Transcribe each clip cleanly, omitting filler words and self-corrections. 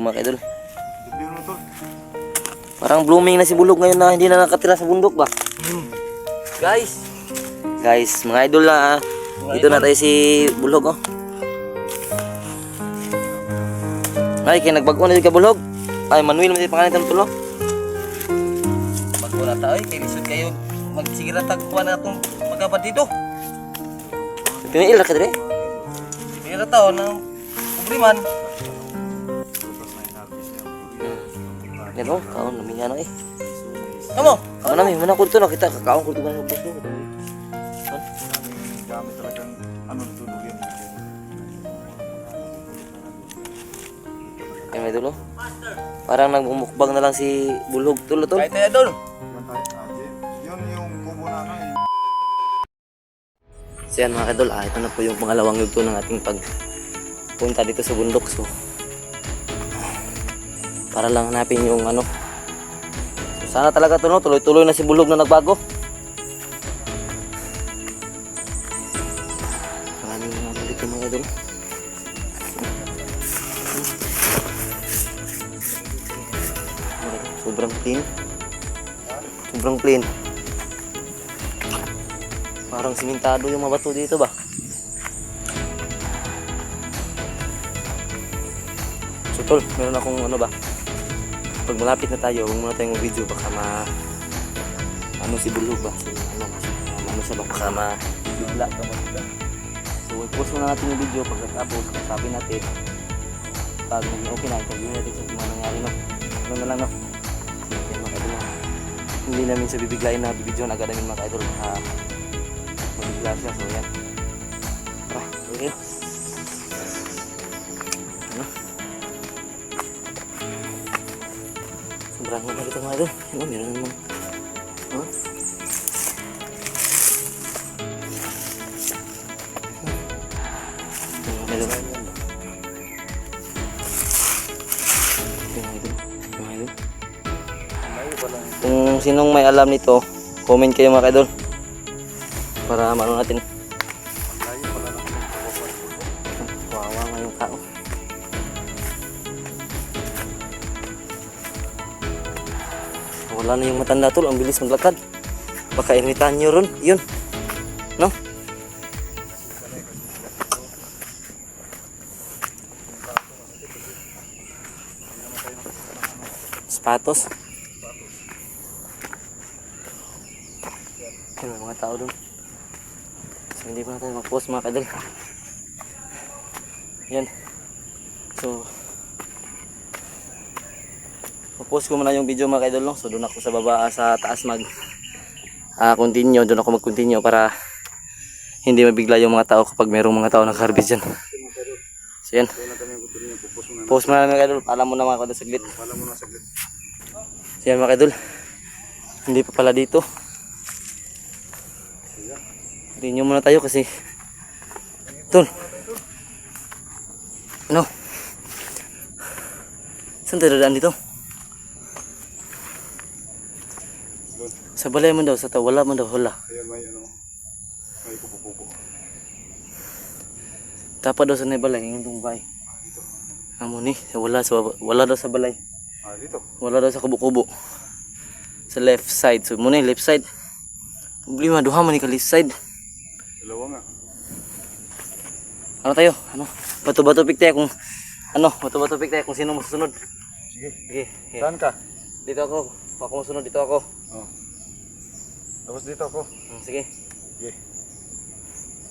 Mga idol. Parang blooming na si Bulog ngayon na hindi na nakatira sa bundok ba? Guys, mga idol na dito na tayo si Bulog oh. Ay, kaya nagbago na ka Bulog. Ay, Manuel mo pangalan ng tulo. Bago na tayo, kaya lisod kayo. Magsigira tagpuan na itong magkapad dito. Pinail ka dire? Pinail tao ng kubriman. Yan o, kaon namin yan eh. Kamu? Kaon namin, mana ko ito nakita, kakaon ko ito ba ng bus mo? Gamit talagang ano tulog yan. Yan may dulo. Parang nagmumukbang na lang si Bulog tulo tol. Kahit tayo dol. Yun yung kubo na eh. So yan mga kadol, ito na po yung pangalawang yugto ng ating pagpunta dito sa bundok. So, para lang hanapin yung ano. So, sana talaga ito no, tuloy-tuloy na si Bulog na nagbago. Maraming mga dito mga kadol. Sobrang clean. Sobrang clean. Parang simentado yung mga bato dito ba? So tol, meron akong ano ba? Pag malapit na tayo, huwag muna tayong video baka ano si Bulog ba? Ano siya baka bigla ka ba? So i-post muna natin yung video pagkatapos sabi natin pag okay na, i-interview natin sa mga nangyari no? Ano na lang no? Yan mga idol no? Hindi namin siya bibiglayin na bibidyo na agad namin mga idol mabigla siya, so yan tara, okay ano? Sobrang naman dito mga idol ano, meron naman huh? Kung sinong may alam nito, comment kayo mga idol para maano natin. Kawawa nga yung tao. Wala na yung matanda tol, ang bilis maglakad. Baka initan nyo ron, yun. No? Sapatos. May mga tao doon. So hindi pa natin mag-post mga kadol. Yan. So mag-post ko muna yung video mga kadol no? So doon ako sa baba sa taas continue. Doon ako mag-continue para hindi mabigla yung mga tao kapag mayroong mga tao nag-harvest dyan. So yan. Post muna mga kadol. Paalam mo na mga kadol saglit. So yan mga kadol. Hindi pa pala dito. Continue muna tayo kasi tol ano saan tayo dadaan dito sa balay mo daw sa wala mo daw wala Ayan may ano may kubo-kubo dapat daw sa balay yung tumbay amo ni wala daw sa balay dito wala daw sa kubo-kubo sa left side so muna left side problema duha man ni ka left side. dalawa nga. Ano tayo? Ano? Bato-bato pick tayo kung bato-bato pick tayo kung sino masusunod. Sige. Saan ka? Dito ako. Ako masunod dito ako. Oh. Tapos dito ako. Sige. Sige.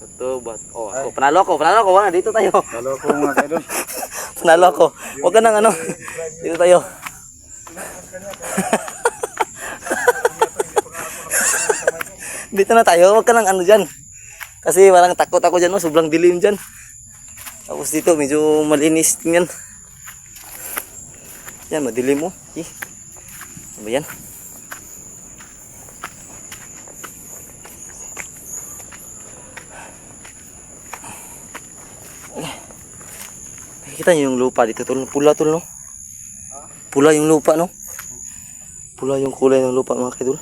Bato bat. Oh, ako panalo ako. Wala dito tayo. Dalawa ko mga kaidol. Panalo ako. Huwag ka nang ano. Dito tayo. Dito na tayo. Huwag ka nang ano diyan. Kasi parang takot ako dyan, no? Sobrang dilim dyan. Tapos dito, medyo malinis tingnan. Yan, madilim mo. Ano ba yan? Nakikita nyo yung lupa dito, tol. Pula, tol, no? Pula yung lupa, no? Pula yung kulay ng lupa, mga kaidol.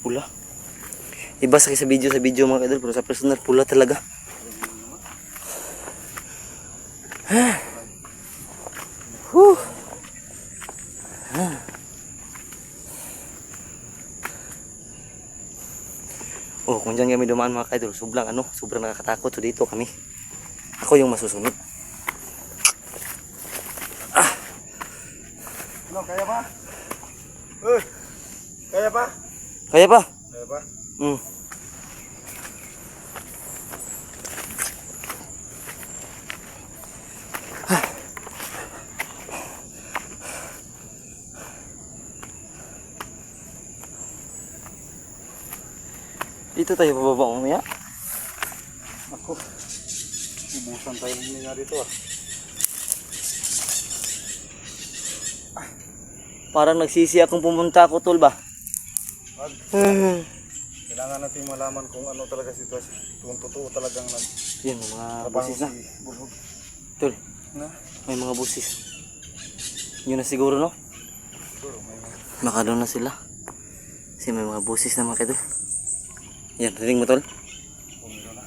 Pula. Iba sa video mga kadol, pero sa personal pula talaga. Whew. Oh, kung dyan kami dumaan mga kaidol, sobrang nakakatakot. So dito kami. Ako yung masusunod. Ano, kaya pa? Uy! Kaya pa? Kaya pa? Kaya pa? Hmm. Dito tayo bababa mamaya. Ako. Ubusan tayo nga dito ah. Parang nagsisi akong pumunta ako, tol ba? Wag. Hmm. Kailangan natin malaman kung ano talaga sitwasyon. Kung totoo talagang Yan, mga trabaho busis na. si Bulhog. Tol, Na? may mga busis. Yun na siguro, no? Siguro may Baka doon na sila. Kasi may mga busis na mga kaidol. Yan, rinig mo, tol. pumilo na.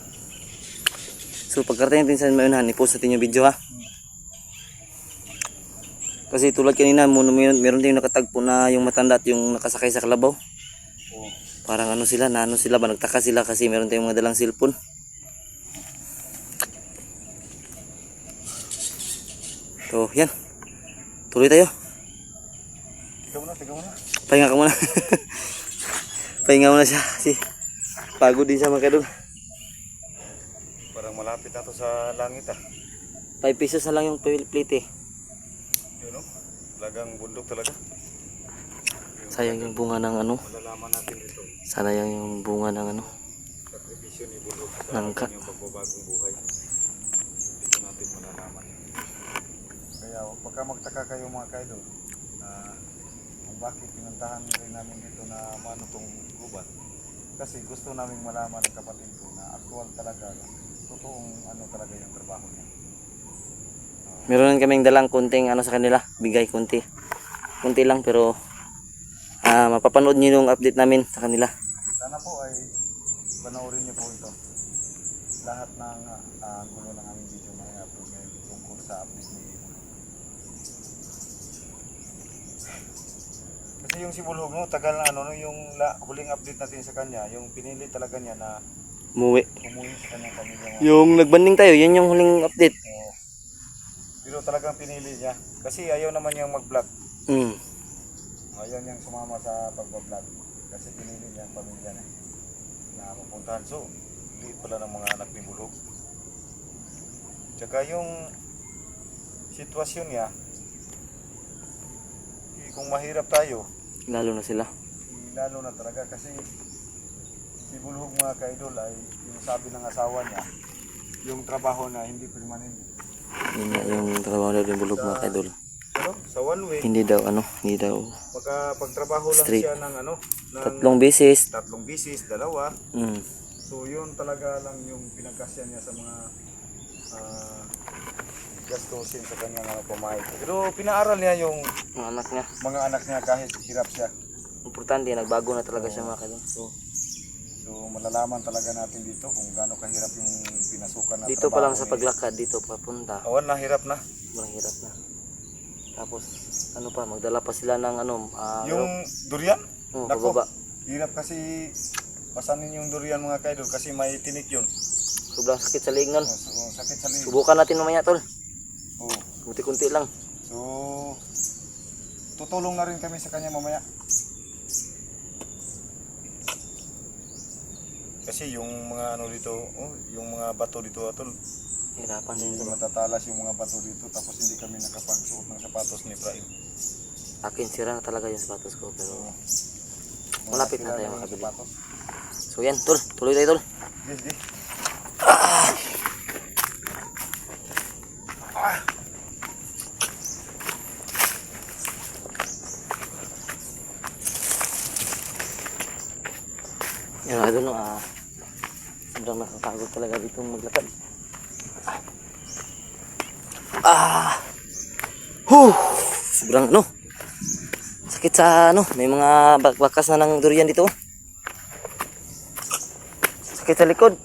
So pagkarating natin sa mayunahan, i-post natin yung video ha. Kasi tulad kanina, meron tayong nakatagpo na yung matanda at yung nakasakay sa kalabaw. Oo. Parang ano sila, nagtaka sila kasi meron tayong mga dalang cellphone. So yan, tuloy tayo. Tiga mo na. Pahinga ka muna. Pahinga muna siya kasi pagod din siya mga kaidol. Parang malapit na to sa langit ah. 5 pesos na lang yung plate eh. Yun o. Talagang bundok talaga. Sayang yung bunga ng ano. Malalaman natin ito. Sayang yung bunga ng ano. Sakripisyo ni Bulhog sa Nangka. kanyang pagbabagong buhay. Dito natin malalaman. Kaya pagka magtaka kayo mga kaidol na kung bakit pinuntahan rin namin dito na manutong gubat. Kasi gusto namin malaman ng kapatid ko na actual talaga, totoong ano talaga yung trabaho niya. Meron kaming dalang kunting ano sa kanila, bigay kunti. Kunti lang pero mapapanood niyo yung update namin sa kanila. Sana po ay panoorin niyo po ito. Lahat ng gulo ng aming video na i-upload ngayon tungkol sa update ni Bulhog. Kasi yung si Bulhog no, tagal na ano, no, yung huling update natin sa kanya, yung pinili talaga niya na Umuwi. umuwi sa kanyang pamilya. Yung nagbanding tayo, yun yung huling update. Oo. Pero talagang pinili niya. Kasi ayaw naman niyang mag-vlog. Mm. Ayaw niyang sumama sa pag-vlog. Kasi pinili niya ang pamilya niya na mapuntahan. So, liit pala ng mga anak ni Bulhog. Tsaka yung sitwasyon niya, kung mahirap tayo, Lalo na sila. lalo na talaga kasi si Bulhog mga kaidol ay yung sabi ng asawa niya, yung trabaho na hindi permanente. Yun nga yung trabaho na yung bulog mga kaidol. Ano? Sa one way, Hindi daw pagtrabaho lang Straight. siya ng ano, ng 3 beses. 3 bisis, 2. Mm. So yun talaga lang yung pinagkasya niya sa mga gastusin sa kanyang pamahay. Pero pinaaral niya yung Mga anak niya. mga anak niya kahit hirap siya. Importante, nagbago na talaga siya mga kaidol. So malalaman talaga natin dito kung gaano kahirap yung pinasukan na Dito pa lang sa ni- paglakad, dito papunta. Awan na hirap na. Sobrang hirap na. Tapos, ano pa, magdala pa sila ng ano, Yung durian? Nako, pababa. hirap kasi pasanin yung durian mga kaidol kasi may tinik yun. Sobrang sakit sa liig nun. So, sakit sa liig. Subukan natin mamaya, tol. Oo. Kunti-kunti lang. So, tutulong na rin kami sa kanya mamaya. Kasi yung mga ano dito, yung mga bato dito atol, Hirapan din. matatalas yung mga bato dito tapos hindi kami nakapagsuot ng sapatos ni Praim. Akin, sira na talaga yung sapatos ko. Pero Mga malapit na sila tayo yung makabili. sapatos. So yan, tol. Tuloy tayo, tol. Yes. Yan, I don't know, sobrang nakakagod talaga dito maglakad. Sobrang ano, sakit sa ano, may mga bakas na ng durian dito. Sakit sa likod.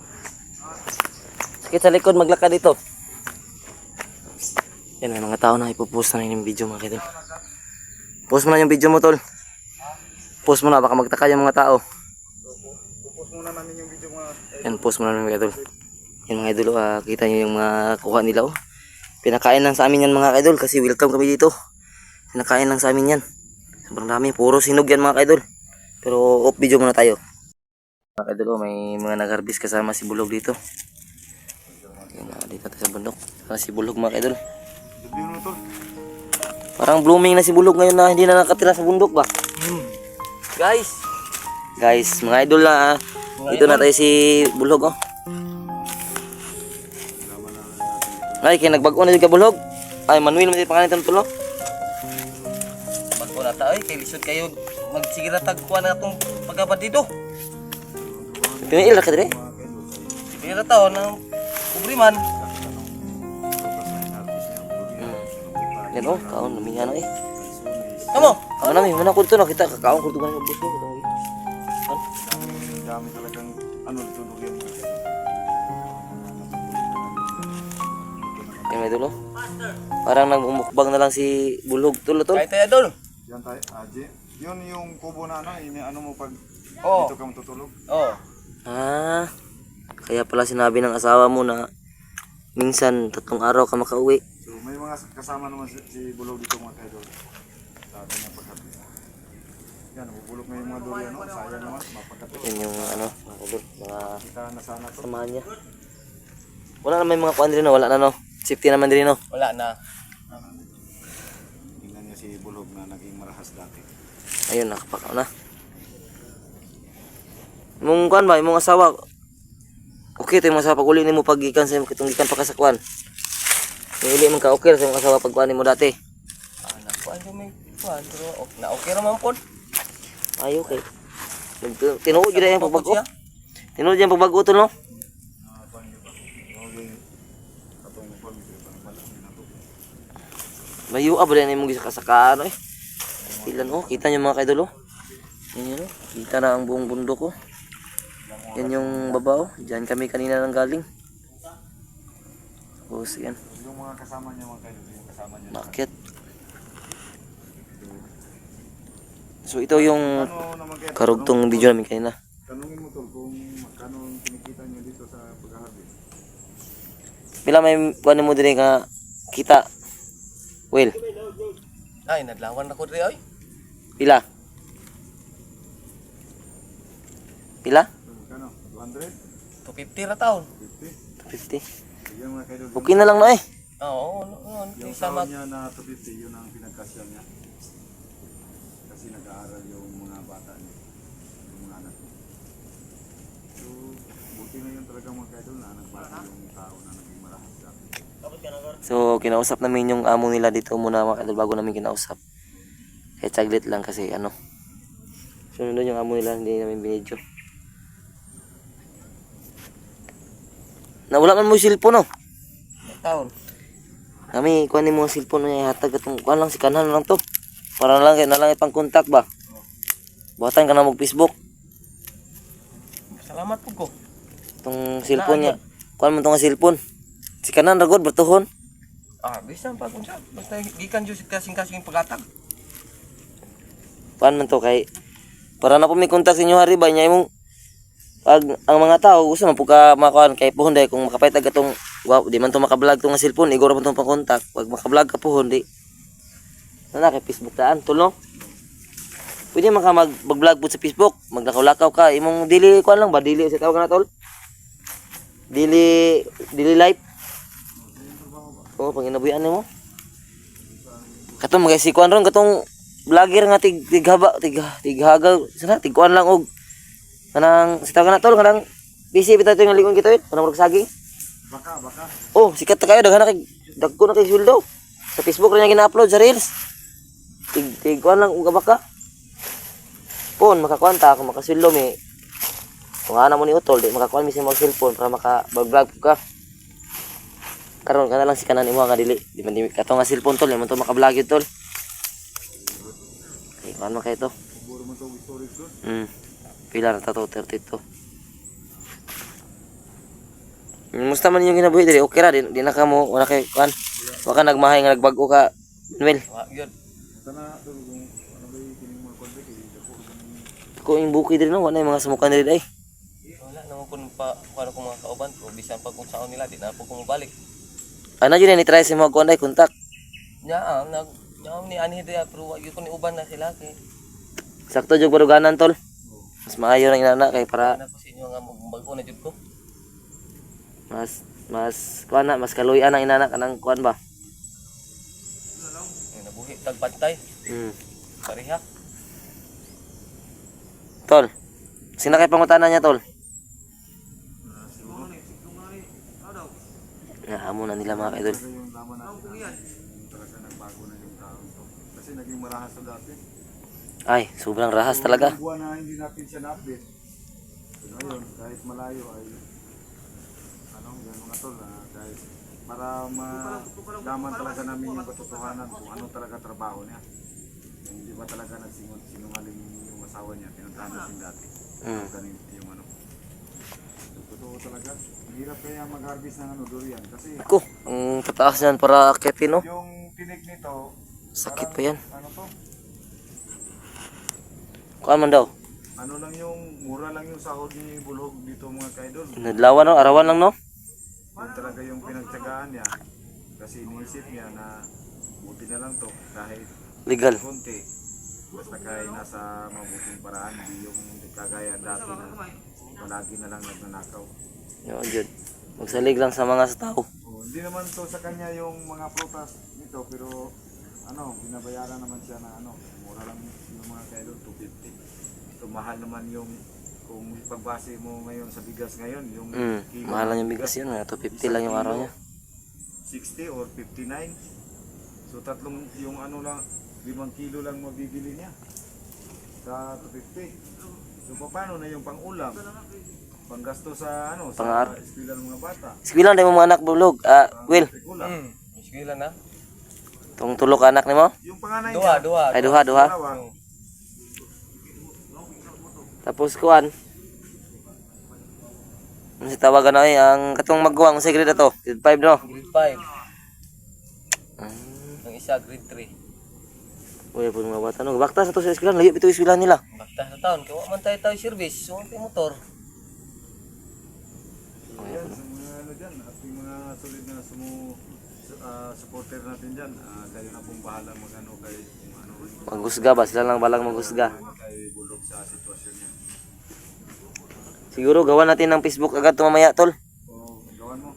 Sakit sa likod maglakad dito. Yan, may mga tao na ipopost na yung video mga kaidol. Post mo na yung video mo, tol. Post mo na, baka magtaka yung mga tao. Pupus muna namin yung video mga Yan, post mo na mga idol. Yan mga idol, kita nyo yung mga kuha nila, oh. Pinakain lang sa amin yan mga idol, kasi welcome kami dito. Pinakain lang sa amin yan. Sobrang dami, puro sinog yan mga idol. Pero off video muna tayo. Mga idol, oh, may mga nag-harvest kasama si Bulog dito. Yan, dito tayo sa bundok. Si Bulog mga idol. video mo tol. Parang blooming na si Bulog ngayon na hindi na nakatira sa bundok ba? Guys, mga idol na, dito na tayo si Bulog, oh. Ay, kaya nagbago na yung kabulog. Ay, Manuel, may pangalan itong tulo. Bago na tayo, kaya lisod kayo magsigira tagkuhan na itong pagkabad dito. Pinail ka dire? Pinail na tao ng kubriman. Yan oh, kaon namin yan eh. Kamo? Ano namin, mana ko dito nakita, kakaon ko dito ng bus mo. Dami talagang ano tunog yan. Yan may dulo. Parang nagmumukbang na lang si Bulog. Tulo tol. Kahit tayo doon. Yan tayo, Aji. Yun yung kubo na ano, ano mo pag Oo. dito ka matutulog. Oo. Ah, kaya pala sinabi ng asawa mo na minsan 3 araw ka makauwi. So may mga kasama naman si Bulog dito mga kaidol. Sa atin ng pagkapit. Yan, bubulog na yung mga durian, no? Sayang naman, mapagkapit. Yan yung ano, mga idol, mga Kita na sana to. samahan niya. Wala naman yung mga kuan rin, no? Wala na no. Safety naman din no. Wala na. Tingnan niyo si Bulog na naging marahas dati. Ayun, nakapakaw na. Mong kuan ba, imong asawa. Okay, tayo mga asawa pag uli mo pag gikan sa itong gikan pa ka sa kuan. Yung uli mong ka okay sa imong asawa pag kuan mo dati. Nakuan ko may kuan. Pero na okay naman po. Ay, okay. Tinuod yun yung pagbago. Tinuod yung pagbago to no. Mayu ba rin yung gisakasaka ano eh. Ilan oh, kita nyo mga kaidol oh. Yan yun oh, kita na ang buong bundok oh. Yan yung baba oh, dyan kami kanina nang galing. Tapos yan, Yung mga kasama niya mga kaidol, yung kasama niya. market. So ito yung Ano naman kaya? karugtong video namin kanina. Tanungin mo tol kung magkano ang kinikita niyo dito sa pag-harvest. Pila may kuha mo din nga kita. Well, Ay, nadlawan ako diri ay. pila? Pila? Magkano? 200? 250 ra taon. 50? 250. Sige mga kaidol. Okay na lang no eh. Oo, Yung sama. taon niya na 250, yun ang pinagkasya niya. Kasi nag-aaral yung mga bata niya. Yung mga anak niya. So, buti na yun talaga mga kaidol na nagbasa yung tao na naging marahas dati. So, kinausap namin yung amo nila dito muna mga kadol bago namin kinausap. Kahit saglit lang kasi ano. So, nandun yung amo nila, hindi namin binidyo. Nawala man mo yung cellphone oh. Taon. Kami, kuhanin mo yung cellphone niya, hatag itong, kuhan lang, si kanan lang to. Para na lang ipang contact ba. Buhatan ka na mag-Facebook. Salamat po ko. Itong cellphone niya. Kuhan mo itong cellphone. Si kanan, ragod, bertuhon. Bisan pa kung siya. Basta gikan jud kasing-kasing pagatag. Kuhan man to kay, para na po may contact sa inyo hari ba niya imong pag ang mga tao gusto man po ka makakuan kay puhon dahil kung makapaytag atong wow, di man to makablog tong cellphone igor man tong pang-contact pag makablog ka puhon di na kay Facebook taan tulo pwede man ka mag-vlog po sa Facebook maglakaw-lakaw ka imong dili kuan lang ba dili sa tawag na tol dili life oh pang inabuyan nimo katong magay si kuan ron katong vlogger nga tighagal sana tigkuan lang og kanang sa tawag na tol kanang busy bitaw yung lingon kita kanang murag saging. Baka. Oh, sikat na kayo daghan na kay dagko na kay sweldo. Sa Facebook ra niya gina-upload sa Reels. Tig kuan lang uga baka. Pon makakwanta kung makasweldo mi. Kung ana mo ni utol di makakuan mi sa mo cellphone para maka-vlog ka. Karon kana lang si kanan imo nga dili. Di man di kato nga cellphone tol, man to maka-vlog yun tol. Kay kuan man kay to. Siguro man itong storage doon. Pila na to 32. Musta man yung ginabuhi diri? Okay ra di na ka mo wala kay kuan. Waka nagmahay nga nagbago ka, Manuel. Wa gyud. Kana tol kung ano ba yung kining mga konti kay dako Ako yung buki din no, wala yung mga samukan din ay. Wala naman kun pa kuno ko mga kauban ko bisan pag kung saon nila di na po ko mabalik. Ano yun ni try si mo kuan ay kontak. Nya ni ani dia pero wa gyud ko ni uban na sila kay Sakto jud baruganan tol. Mas maayo ra inana kay para ana ko sa inyo nga magbago na jud ko. mas kuan na mas kaluy-an ang inana kanang kuan ba. Nabuhi tag bantay pareha. Tol. Sino kay pangutana niya tol? Amo na nila mga kaidol. talaga yung laman natin. Yung talaga nagbago na yung tao to. Kasi naging marahas to dati. Ay, sobrang rahas talaga. Yung buwan na hindi natin siya na-update. So, ngayon, kahit malayo ay yan mga tol, kahit para malaman talaga namin yung katotohanan kung ano talaga trabaho niya. Hindi ba talaga nagsinungaling yung asawa niya, pinuntahan natin dati. Ganito yung ano. So, totoo talaga. Mahirap kaya mag-harvest ng durian kasi Ako, ang tataas yan para akitin no. yung tinig nito, Sakit pa parang, yan. ano to, Kuan man daw. ano lang yung, mura lang yung sahod ni Bulhog dito mga kaidol. Nadlawan no, arawan lang no. Yun talaga yung pinagtsagaan niya. Kasi iniisip niya na buti na lang to kahit Legal. konti. Basta kahit nasa mabuting paraan, hindi yung kagaya dati na palagi na lang nagnanakaw. Yo, jud. Magsalig lang sa mga tao. Hindi naman to sa kanya yung mga prutas nito pero binabayaran naman siya na mura lang yung mga kaidol, 250. So mahal naman yung kung ipagbase mo ngayon sa bigas ngayon, yung kilo Mahal lang ng yung bigas yun, 250 lang yung araw niya. 60 or 59. So tatlong yung lang 5 kilo lang mabibili niya sa 250. So paano na yung pang-ulam? Panggasto sa sa eskwela ng mga bata. Eskwela na yung mga anak bulog. Will, Kulang. Iskila na. tong tulo ka anak nimo? Yung panganay Duha. Ay duha. Dalawang. Tapos kuan. Ano si tawagan na ang katong magguwang sa grade ato? Grade 5 no. Grade 5. Ang isa grade 3. Uy, po mga bata no. Bakta sa to sa eskwela, layo bitaw eskwela nila. Basta sa taon kay wa man tayo service, so ang motor. Ayan, sa mga dyan, at yung mga solid na supporter natin dyan, kayo na pong bahala mag-ano kay Maghusga ba? Sila lang balang maghusga. kay Bulog sa sitwasyon niya. Siguro gawan natin ng Facebook agad mamaya tol. O, gawan mo.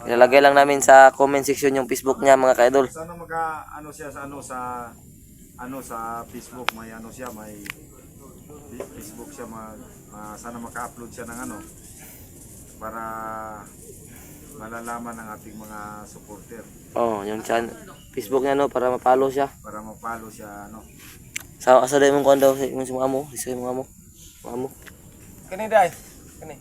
Ilalagay lang namin sa comment section yung Facebook niya mga kaidol. Sana siya sa Facebook, may may Facebook siya sana maka-upload siya ng para malalaman ng ating mga supporter, Oh, yung Facebook niya no para mapalo siya. para mapalo siya Sa asa dai mong kuan daw sa mga amo, sa mga amo. Mga amo. Kani dai. Kani.